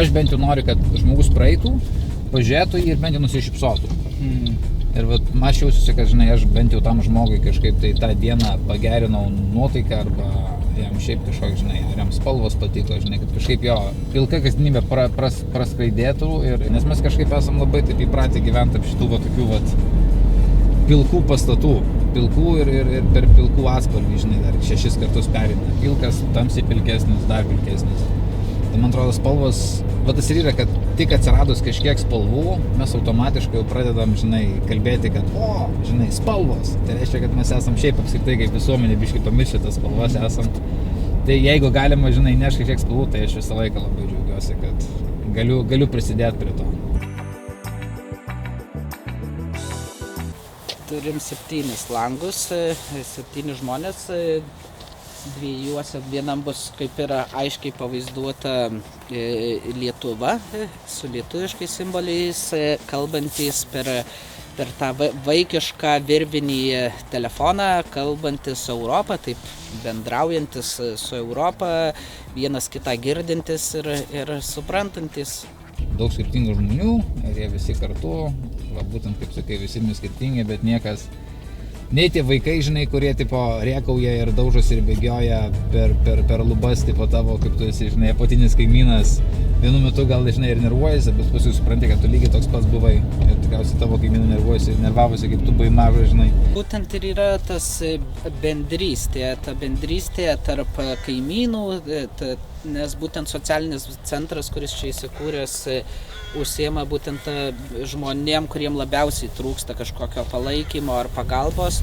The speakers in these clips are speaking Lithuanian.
aš bent jau noriu, kad žmogus praeitų, pažiūrėtų jį ir bent jau nusišypsotų. Ir vat, mačiausiuosi, kad, žinai, aš bent jau tam žmogui kažkaip tai tą dieną pagerinau nuotaiką arba jam šiaip kažkok, žinai, ar jam spalvos patiko, žinai, kad kažkaip jo pilka kasdienybė praskraidėtų nes mes kažkaip esam labai taip įpratę gyventi ap šitų va tokių vat pilkų pastatų, pilkų ir per pilkų atspalvį, žinai, dar 6 kartus perina. Pilkas, tamsiai pilkesnis, dar pilkesnis. Tai man atrodo spalvos, va tas ir yra, kad tik atsiradus kažkiek spalvų, mes automatiškai jau pradedam, žinai, kalbėti, kad žinai, spalvos. Tai reiškia, kad mes esam šiaip apskritai kaip visuomenė biškai pamiršę tas spalvas esam. Tai jeigu galima, žinai, nešti kažkiek spalvų, tai aš visą laiką labai džiaugiuosi, kad galiu prisidėti prie to. Turim 7 langus, 7 žmonės, dviejuose vienam bus kaip ir aiškiai pavaizduota Lietuva su lietuviškais simboliais, kalbantys per tą vaikišką virvinį telefoną, kalbantis su Europą, taip bendraujantis su Europą, vienas kitą girdintis ir suprantantis. Daug skirtingų žmonių ir jie visi kartu, va, būtent kaip sakai, visi mes skirtingi, bet niekas, nei tie vaikai, žinai, kurie tipo rėkauja ir daužosi ir bėgioja per lubas, tipo tavo, kaip tu esi, žinai, apatinis kaimynas, vienu metu gal, žinai, ir nervuojasi, bet paskui supranti, kad tu lygiai toks pats buvai ir tikriausiai tavo kaimynų nervavosi, kaip tu buvai mažas, žinai. Būtent ir yra tas bendrystė, ta bendrystė tarp kaimynų, nes būtent socialinis centras, kuris čia įsikūręs, užsiema būtent žmonėm, kuriem labiausiai trūksta kažkokio palaikymo ar pagalbos,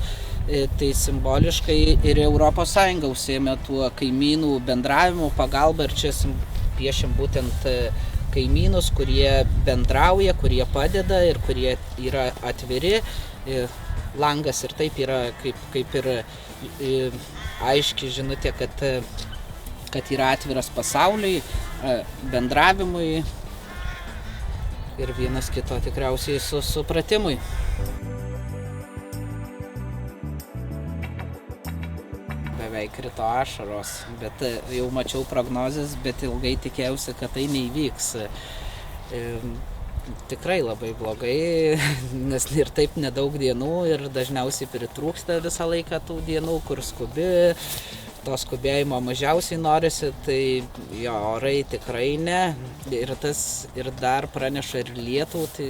tai simboliškai ir Europos Sąjunga užsiema tuo kaimynų bendravimu, pagalba ir čia piešim būtent kaimynus, kurie bendrauja, kurie padeda ir kurie yra atviri. Langas ir taip yra kaip ir aiški žinutė, kad yra atviras pasauliui, bendravimui ir vienas kito tikriausiai supratimui. Beveik krito ašaros, bet jau mačiau prognozes, bet ilgai tikėjausi, kad tai neįvyks. Tikrai labai blogai, nes ir taip nedaug dienų ir dažniausiai pritrūksta visą laiką tų dienų, kur skubi. To skubėjimo mažiausiai norisi, tai jo, orai tikrai ne. Ir dar praneša ir lietų, tai...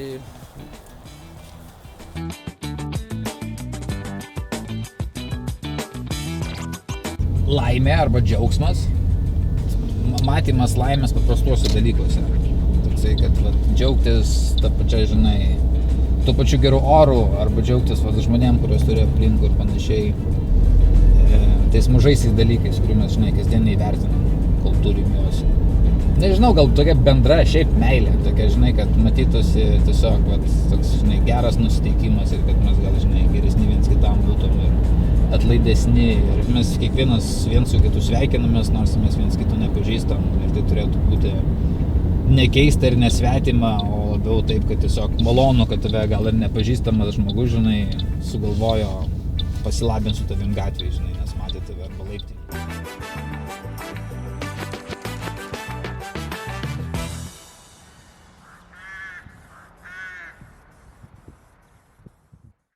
Laimė arba džiaugsmas, matymas laimės paprastuose dalykuose. Toksai, kad džiaugtis tą pačią, žinai, tuo pačiu geru oru arba džiaugtis žmonėm, kuriuos turi aplinkui ir panašiai. Tais mažaisiais dalykais, kurių mes, žinai, kasdien neįvertinam, kol turim juos. Nežinau, gal tokia bendra šiaip meilė, tokia, žinai, kad matytųsi tiesiog toks, žinai, geras nusiteikimas ir kad mes gal, žinai, geresni viens kitam būtum ir atlaidesni ir mes kiekvienas viens su kitu sveikinamės, nors mes viens kitų nepažįstam ir tai turėtų būti nekeista ir nesvetima, o labiau taip, kad tiesiog malonu, kad tave gal ir nepažįstamas žmogus, žinai, sugalvojo pasilabint su tavim gatvėj, žinai, nes matė tave.